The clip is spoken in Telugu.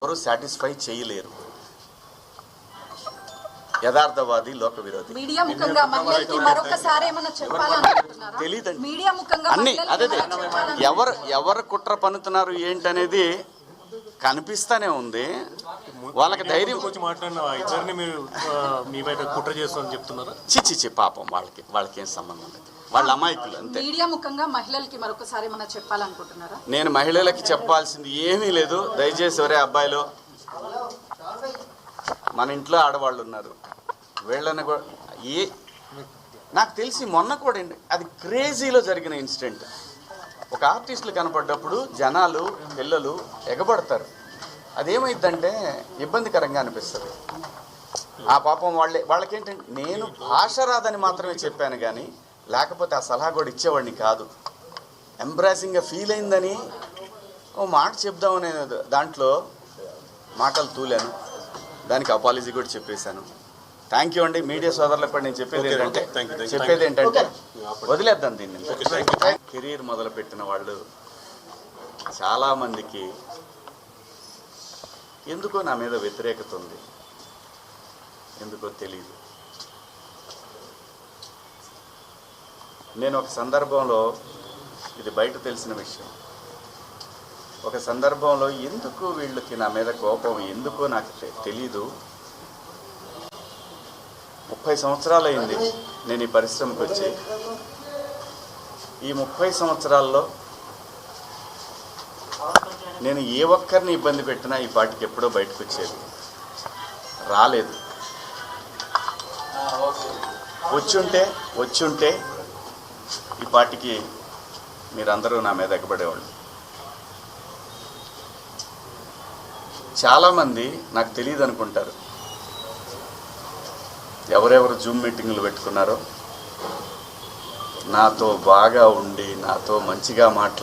ఎవరు సాటిస్ఫై చేయలేరు. యథార్థవాది, లోక విరోధి. మీడియా ముఖంగా మహిళలకి మరొకసారి ఏమన్నా చెప్పాలనుకుంటున్నారా? తెలీదండి. మీడియా ముఖంగా అన్ని అదే ఎవరు కుట్ర పన్నుతున్నారు ఏంటనేది కనిపిస్తానే ఉంది. వాళ్ళకి ధైర్యం కుట్ర చేస్తామని చెప్తున్నారా? చిచ్చి పాపం వాళ్ళకి ఏం సంబంధం లేదు. వాళ్ళ అమాయకులు అంతే. మీడియా ముఖంగా మహిళలకి మరొకసారి ఏమన్నా చెప్పాలనుకుంటున్నారా? నేను మహిళలకి చెప్పాల్సింది ఏమీ లేదు. దయచేసి ఒరే అబ్బాయిలు, మన ఇంట్లో ఆడవాళ్ళు ఉన్నారు, వీళ్ళని నాకు తెలిసి మొన్న కూడా అది క్రేజీలో జరిగిన ఇన్సిడెంట్. ఒక ఆర్టిస్టులు కనపడ్డప్పుడు జనాలు పిల్లలు ఎగబడతారు. అదేమైందంటే ఇబ్బందికరంగా అనిపిస్తుంది. ఆ పాపం వాళ్ళకేంటంటే నేను భాష రాదని మాత్రమే చెప్పాను, కానీ లేకపోతే ఆ సలహా కూడా ఇచ్చేవాడిని కాదు. ఎంబ్రాసింగ్గా ఫీల్ అయిందని ఓ మాట చెప్దామనే దాంట్లో మాటలు తూలాను. దానికి అపాలజీ కూడా చెప్పేశాను. థ్యాంక్ యూ అండి. మీడియా సోదరులకు కూడా నేను చెప్పేది ఏంటంటే వదిలేద్దాం దీన్ని. కెరీర్ మొదలుపెట్టిన వాళ్ళు చాలామందికి ఎందుకో నా మీద వ్యతిరేకత ఉంది, ఎందుకో తెలియదు. నేను ఒక సందర్భంలో, ఇది బయట తెలిసిన విషయం, ఒక సందర్భంలో ఎందుకు వీళ్ళకి నా మీద కోపం ఎందుకో నాకు తెలీదు. 30 సంవత్సరాలు అయింది నేను ఈ పరిశ్రమకు వచ్చి. ఈ 30 సంవత్సరాల్లో నేను ఏ ఒక్కరిని ఇబ్బంది పెట్టినా ఈ పాటికి ఎప్పుడో బయటకు వచ్చేది రాలేదు. వచ్చుంటే ఈ పాటికి మీరందరూ నా మీద ఎగబడేవాళ్ళు. చాలామంది నాకు తెలియదు అనుకుంటారు. ఎవరెవరు జూమ్ మీటింగులు పెట్టుకున్నారో, నాతో బాగా ఉండి నాతో మంచిగా మాట్లాడి